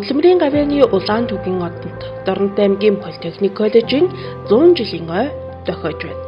Хөдөлмөрийн гавьяаны Улаан түүхийн одонд Дорнот аймгийн Политехник коллежийн 100 жилийн ой зохиож байна.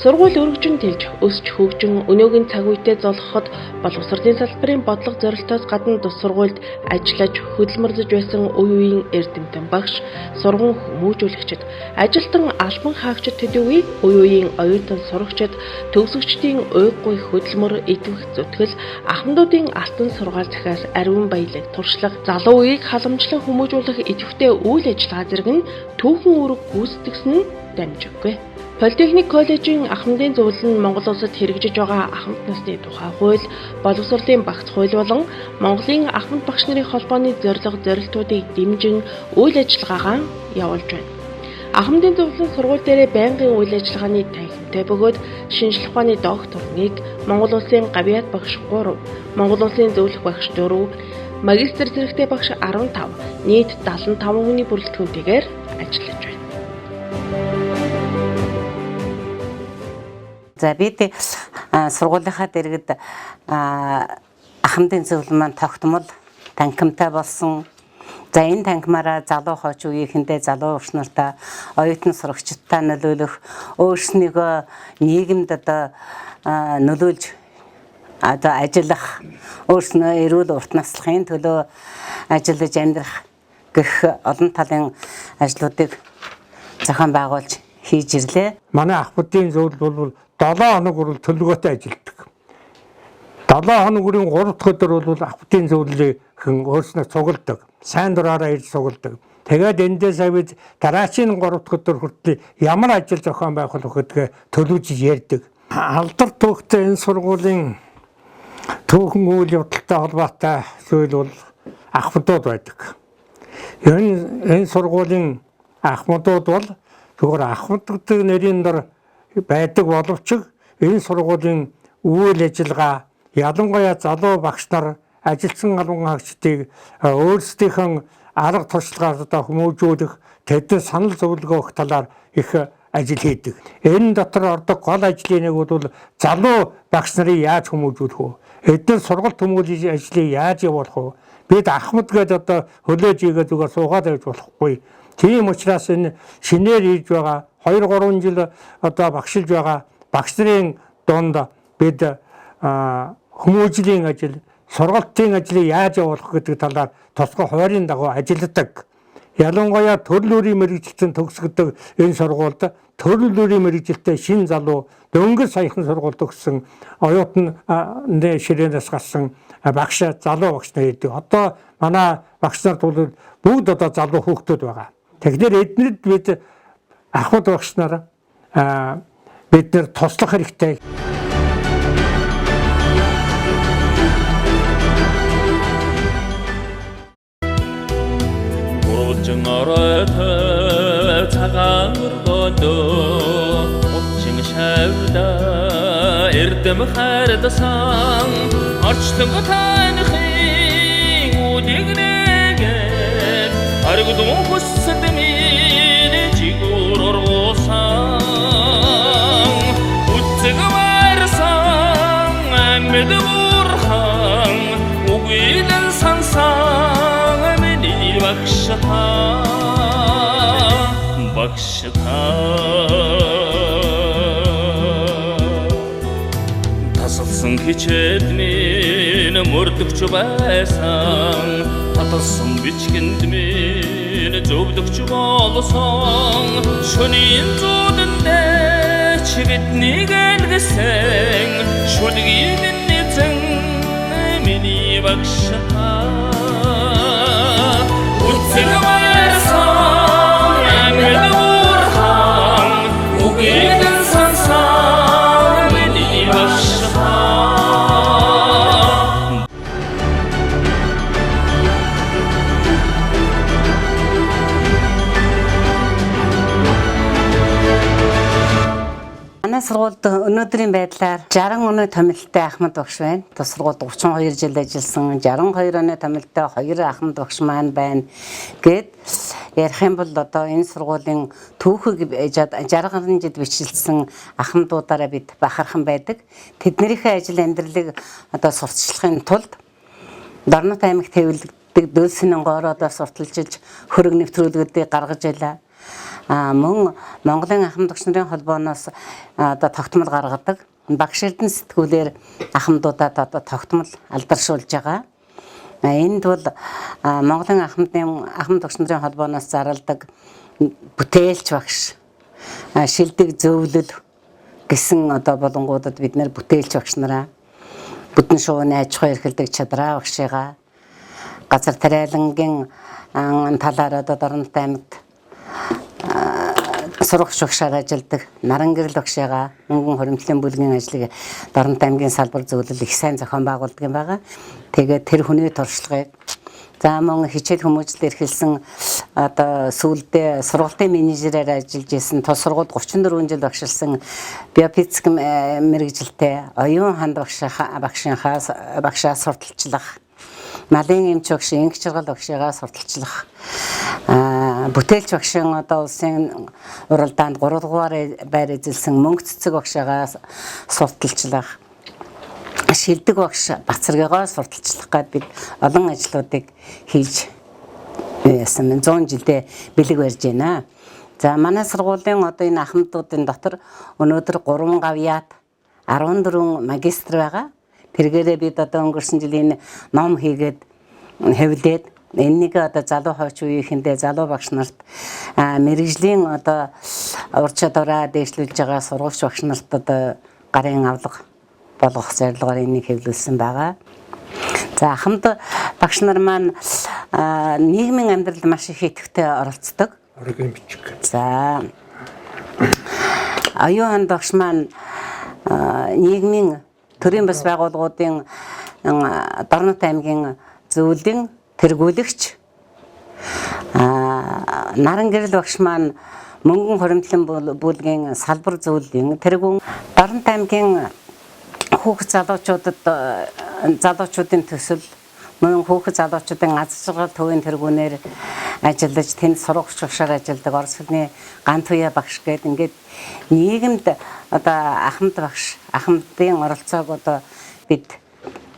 Сургууль өргөжин тэлж, өсч хөгжин өнөөгийн цаг үедээ золгоход боловсролын салбарын бодлого зорилтоос гадна тус сургуульд ажиллаж хөдөлмөрлөж байсан үе үеийн эрдэмтэн багш, сургууль хүмүүжүүлэгчид, ажилтан албан хаагчид төдийгүй үе үеийн оюутан сурагчид, төгсөгчдийн уйггүй хөдөлмөр, идэвх зүтгэл, ахмадуудын алтан сургаал захиас ариун баялаг туршлага, залуу үеийг халамжлан хүмүүжүүлэх идэвхтэй үйл ажиллагаа зэрэг нь түүхэн үүрэг гүйцэтгэсэн нь дамжиггүй. Политехник коллежийн ахмадын зөвлөл нь Монгол улсад хэрэгжиж байгаа ахмад насны тухай хууль, боловсролын багц хууль болон Монголын ахмад багш нарын холбооны зорилго зорилтуудыг дэмжин үйл ажиллагаагаа явуулж байна. Ахмадын зөвлөл сургууль дээрээ байнгын үйл ажиллагааны танхимтай бөгөөд шинжлэх ухааны доктор 1, Монгол улсын гавьяат багш 3, Монгол улсын зөвлөх багш 4, магистр зэрэгтэй багш 15, нийт 75 хүний бүрэлдэхүүнтэйгээр ажиллаж байна. За бид сургуулийнхаа дэргэд ахмадын зөвлөл маань тогтмол танхимтай болсон. За энэ танхимаараа залуу хойч үеийнхэндээ залуу багш нартаа оюутан сурагчдаа нөлөөлөх, өөрснийгөө нийгэмд нөлөөлж ажиллах, өөрснөө эрүүл урт наслахын төлөө ажиллаж амьдрах гэх олон талын ажлуудыг зохион байгуулж хийж ирлээ. Манай ахмадын зөвлөл бол 7 хоног хүртэл төлөвлөгөөтэй ажилладаг. 7 хоног бүрийн 3 дахь өдөр бол ахмадын зөвлөлийг өөрснөө цугладаг. Сайн дураараа ирж цугладаг. Тэгээд эндээс авид дараагийн 3 дахь өдөр хүртэл ямар ажил зохион байгуулах гэдгээ төлөвлөж ярьдаг. Алдар түүхтэй энэ сургуулийн түүхэн үйл явдалтай холбоотой зүйл бол ахмадууд байдаг. Энэ сургуулийн ахмадууд бол зөвхөн ахмадуудын нэрийн дор байдаг боловч энэ сургуулийн үйл ажиллагаа ялангуяа залуу багш нар ажилчин албан хаагчдыг өөрсдийнхөө арга туршлагаараа хүмүүжүүлэх, тэдэд санал зөвлөгөө өгөх талаар их ажил хийдэг. Энэ дотор ордог гол ажлын нэг бол залуу багш нарыг яаж хүмүүжүүлэх вэ? Эдгээр сургалт хүмүүжлийн ажлыг яаж явуулах вэ? Бид ахмад гэдэг хөлөөж игээ зүгээр суугаад байж болохгүй. Тийм учраас энэ шинээр хийж байгаа 2-3 жил багшилж байгаа багш нарын донд бид хүмүүжлийн ажил, сургалтын ажлыг яаж явуулах гэдэг талаар тусгай хуваарийн дагуу ажилладаг. Ялангуяа төрөл бүрийн мэргэжилтэн төгсгдөг энэ сургуульд төрөл бүрийн мэргэжилттэй шин залуу дөнгөж саяхан сургуульд төгссөн оюутан ширээнээс гарсан багш, залуу багш нар ирдэг. Одоо манай багш нар бол бүгд залуу хүүхдүүд байгаа. Тэгэхээр эднэрд бид ахмад багш нар бид нэр туслах хэрэгтэй. Уралжин оройтой цагаан өргөндөө утчин шавда эрдэм хайрдасан орчлон тайнхын үдиг нэгээр аргудун хүссэд минь жигүүр оргуусан үцэг варсан амьд уурхан үгүйдэн сансан миний багшата тасалсан хичээд минь мөрдөгч байсан таталсан бичгэнд минь зөвдөгч болсон шөнийн зүүдэндээ чи биднийг айлгсан шүлгийн нэгэн миний багшата үцэг варсан амьд уурхан үгүйдэн сансан миний багшата. Манай сургуульд өнөөдрийн байдлаар 60 оны томилттой ахмад багш байна. Тус сургуульд 32 жил ажилласан, 62 оны томилттой 2 ахмад багш маань байна. Гэт ярих юм бол энэ сургуулийн түүхийг 60 гаруй жил бичлсэн ахмадуудаараа бид бахархан байдаг. Тэднийхээ ажил амьдралыг сурталчлахын тулд Дорнот аймаг дөөлсөнийн гоороо сурталчилж хөрөг нэвтрүүлгүүдийг гаргаж байлаа. Мөн Монголын ахмад багш нарын холбооноос одоо тогтмол гаргадаг. Багш эрдэнэ сэтгүүлээр ахмадуудад одоо тогтмол алдаршуулж байгаа. Энд бол Монголын ахмад багш нарын холбооноос зарладаг бүтээлч багш, шилдэг зөвлөл гэсэн одоо болонгуудад бид нэр бүтээлч багш нараа, бүдэн шууны аж ахуй эрхэлдэг чадраа багшигаа, газар тариалангийн талаар одоо Дорнот аймагт сурагч багшаар ажилладаг Наран гэрэл багшигаа, мөнгөн хуримтлын бүлгийн ажлыг Дорнот аймгийн салбар зөвлөл их сайн зохион байгуулдаг юм байгаа. Тэгээд тэр хүний туршлагыг за мөн хичээл хүмүүжил эрхэлсэн одоо сүүлдээ сургалтын менежерээр ажиллаж исэн тус сургууль 34 жил багшилсан биофизик мэрэгжилтэй оюун ханд багшаа сурталчлах, малын эмч багш, инх жаргал багшигаа сурталчлах, бүтээлч багшийн одоо улсын уралдаанд 3 дугаар байр эзэлсэн мөнгө цэцэг багшигаа сурталчлах, шилдэг багш Бацаргийгоо сурталчлах гээд бид олон ажлуудыг хийж яасан 100 жилдээ бэлэг барьж байна. За манай сургуулийн одоо энэ ахмадуудын дотор өнөөдөр 3 гавьяат 14 магистр байгаа. Тэргээрээ бид одоо өнгөрсөн жилийн ном хийгээд хэвлээд энэнийг одоо залуу хойч үеийнхэндээ залуу багш нарт мэрэгжлийн одоо ур чадвараа дээшлүүлж байгаа сургууч багш нарт одоо гарын авлага болгох зорилгоор энийг хэвлүүлсэн байгаа. За ахмад багш нар маань нийгмийн амьдралд маш их идэвхтэй оролцдог. Оргийн бичиг. За оюун ханд багш маань нийгмийн төрийн бас байгууллагуудын Дорнот аймгийн зөвлөлийн тэргүүлэгч, Наран гэрэл багш маань мөнгөн хуримтлан бүлгийн салбар зөвлөлийн тэргүүн, Дорнот аймгийн хүүхэд залуучуудын төсөл, мөн хүүхэд залуучуудын аз жаргал төвийн тэргүүнээр ажиллаж тэнд сургагч багшаар ажилладаг Орос хэлний Гант Туяа багш гэдэг ингээд нийгэмд одоо ахмад багш, ахмадын оролцоог одоо бид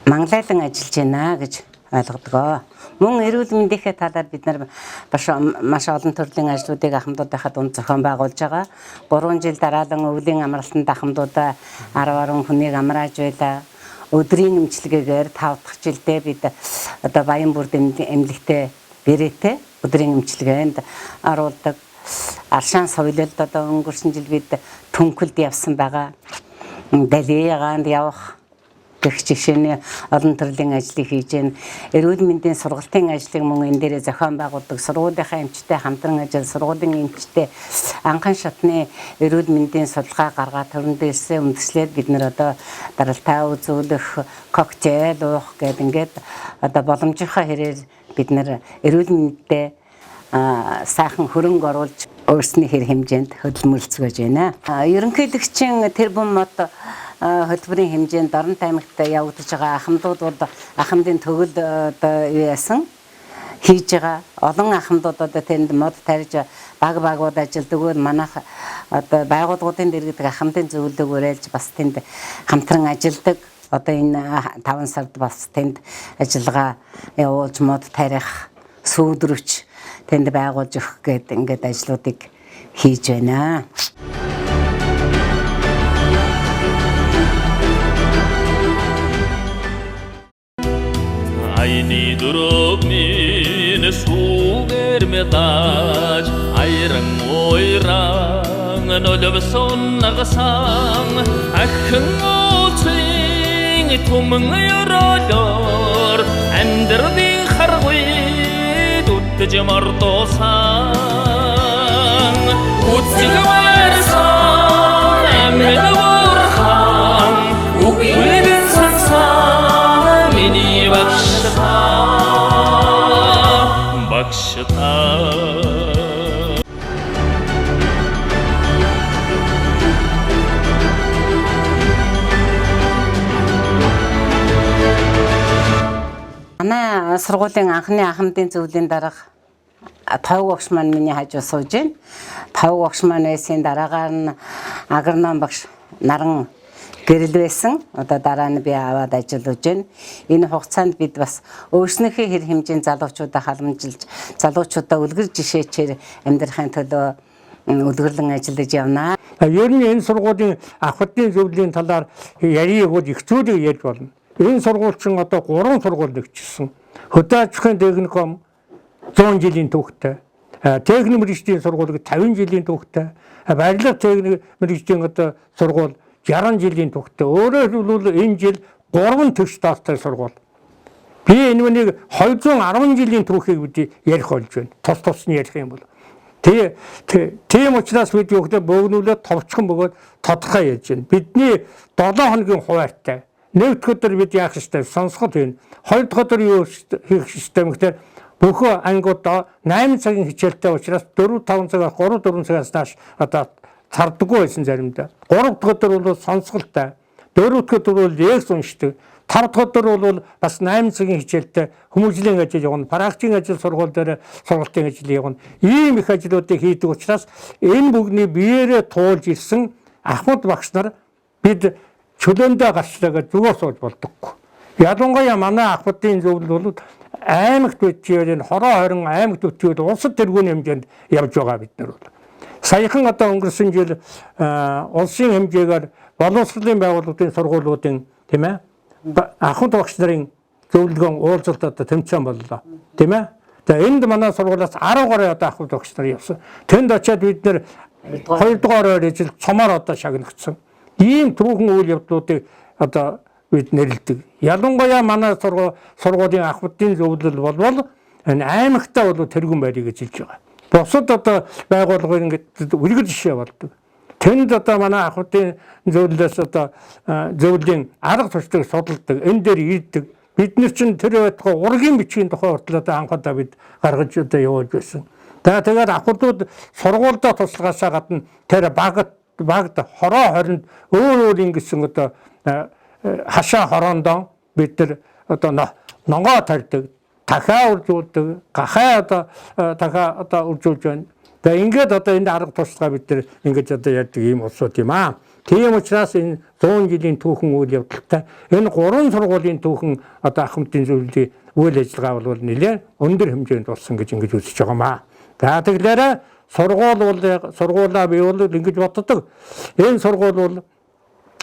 манглайлан ажиллаж байна гэж ойлгодог. Мөн эрүүл мэндийнхээ талаар бид нар маш олон төрлийн ажлуудыг ахмадуудынхаа дунд зохион байгуулж байгаа. 3 жил дараалан өвлийн амралтанд ахмадуудаа 10 хүнийг амрааж байлаа. Өдрийн эмчилгээгээр 5 дахь жилдээ бид одоо Баян бүрд эмнэлэгтэй бэрээтэй өдрийн эмчилгээнд оруулдаг. Аршаан соёлд одоо өнгөрсөн жил бид Түнхэлд явсан байгаа. Далияганд явах гэх жишээний олон төрлийн ажлыг хийж байна. Эрүүл мэндийн сургалтын ажлыг мөн энэ дээрээ зохион байгуулдаг. Сургуулийнхаа эмчтэй хамтран ажил, сургуулийн эмчтэй анхан шатны эрүүл мэндийн судалгаа гаргаад төрөн дээрсээ үндэслээд бид нэр одоо даралтаа үзүүлэх, коктейл уух гэдэг ингээд одоо боломжийнхаа хэрээр бид нэр эрүүл мэндэд сайхан хөрөнгө оруулж өөрсний хэр хэмжээнд хөдөлмөрлцгөөж байна. Ерөнхийлөгчийн тэрбум мод хөтөлбөрийн хэмжээнд Дорнот аймагт явагдаж байгаа ахмадууд бол ахмадын төгөл одоо юу яасан хийж байгаа. Олон ахмадууд одоо тэнд мод тарьж багууд ажилладаг бол манайх одоо байгууллагуудын дэргэдэг ахмадын зөвлөлөөгөөр ээлж бас тэнд хамтран ажилладаг. Одоо энэ 5 сард бас тэнд ажиллагаа явуулж мод тарих, сүйдрвч тэнд байгуулж өгөх гэдэг ингээд ажлуудыг хийж байна. Айны дөрөвний сүгэр медаж айран ойран нөлөвсөн нагасан ахын ууцын түмэн ёролор амьдрын харгуй дүтж мартосан үцгэлэрсэн амьдвархан үгүйгэн сансан миний багшта манай сургуулийн анхны ахмадын зөвлөлийн дарга Тавг багш маань миний хажуу сууж байна. Тавг багш маань эсийн дараагаар нь агроном багш Наран гэрэл байсан. Одоо дараа нь би аваад ажиллаж байна. Энэ хугацаанд бид бас өөрснөхийн хэр хэмжээнд залуучуудаа халамжилж, залуучуудаа үлгэр жишээчээр амьдрахын төлөө үлгэрлэн ажиллаж явнаа. Ер нь энэ сургуулийн ахватын зөвлөлийн талаар ярих бол их зүйлийг ярьж болно. Энэ сургууль чинь одоо 3 сургууль нэгчсэн. Хөдөө аж ахуйн техникум 100 жилийн түүхтэй. Техник мэргэжлийн сургууль 50 жилийн түүхтэй. Барилга техник мэргэжлийн одоо сургууль 60 жилийн түүхтэй. Өөрөөр хэлбэл энэ жил 3 төгс таастай сургууль. Би энэ үнийг 210 жилийн түүхийг бид ярих болж байна. Тус нь ярих юм бол. Тийм учраас бид юугдаа бөөгнүүлээд товчхон бөгөөд тодорхой ярьж байна. Бидний 7 хоногийн хуваартай. Нэгд өдөр бид яах ёстой сонсгол байна. Хоёр дахь өдөр юу хийх ёстой юм гэхээр бүх ангиудаа 8 цагийн хичээлтэй учраас 4-5 цагаас 3-4 цагаас нааш одоо цардаггүй байсан заримдаа. 3 дахь өдөр бол сонсголтой. 4 дахь өдөр бол лекц уншдаг. 5 дахь өдөр бол бас 8 цагийн хичээлтэй хүмүүжлийн ажил явна. Практикийн ажил сургууль дээр сургалтын ажил явна. Ийм их ажлуудыг хийдэг учраас энэ бүгдний биеэрээ туулж ирсэн ахмад багш нар бид чөлөөндөө гарчлаагаа зүгөө сууж болдоггүй. Ялангуяа манай ахмадын зөвлөл бол аймагт үтчийл хороо хорин аймагт үтчийл улсад тэргүүний хэмжээнд явж байгаа бид нар бол. Саяхан одоо өнгөрсөн жил улсын хэмжээгээр боловсролын байгууллагын сургуулиудын тийм ээ ахмад багш нарын зөвлөгөөн уулзалт одоо тэмцээн боллоо. Тийм ээ. Тэгээ энд манай сургуулиас 10 гаруй одоо ахмад багш нар явсан. Тэнд очиад бид нэр 2 дугаар ажил цомоор одоо шагнагдсан. Ийм түүхэн үйл явдлуудыг одоо бид нэрлэдэг. Ялангуяа манай сургуулийн ахмадын зөвлөл болвол энэ аймагтаа бол тэргүүн байрыг гэж хэлж байгаа. Бусад одоо байгууллагын ингээд үлгэр жишээ болдог. Тэнд одоо манай ахмадын зөвлөлөөс одоо зөвлөлийн арга зуршлыг судалдаг, энэ дээр ийддэг. Бид нар чинь тэр байтугай ургийн бичгийн тухай хүртэл одоо анхудаа бид гаргаж одоо явуулж байсан. Тэгээд ахмадууд сургуульдаа тусалгаасаа гадна тэр багт хороо хоринд өөр ингэсэн одоо хашаа хороондоо бид нар одоо нонгоо тарьдаг, дахиа үржүүлдэг, гахаа одоо дахиа одоо үржүүлж байна. Тэгээ ингээд одоо энэ арга тусалгаа бид нар ингэж одоо ярьдаг ийм улсууд юм аа. Тийм учраас энэ 100 жилийн түүхэн үйл явдалтай энэ 3 сургуулийн түүхэн одоо ахмадын зөвлөлийн үйл ажиллагаа бол нэлээд өндөр хэмжээнд болсон гэж ингэж үзэж байгаа маа. За тэгэхээр сургуулаа би бол ингэж боддог. Энэ сургууль бол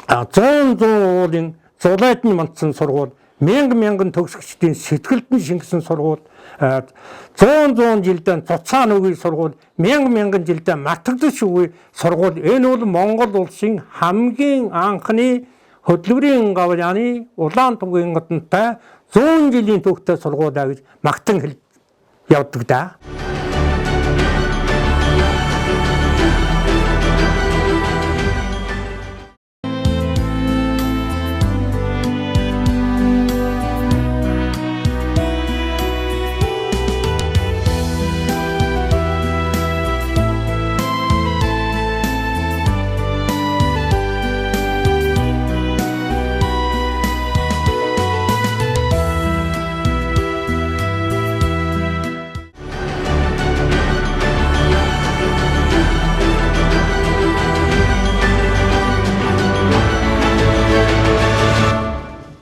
100 уулын зулайдны мандсан сургууль, мянган төгсөгчдийн сэтгэлд нь шингэсэн сургууль, 100 жилдээ цуцаан үгүй сургууль, мянган жилдээ матагдаж үгүй сургууль. Энэ бол Монгол улсын хамгийн анхны хөдөлмөрийн гавьяаны улаан түвгийн гадантай 100 жилийн түүхтэй сургууль гэж магтан явдаг да.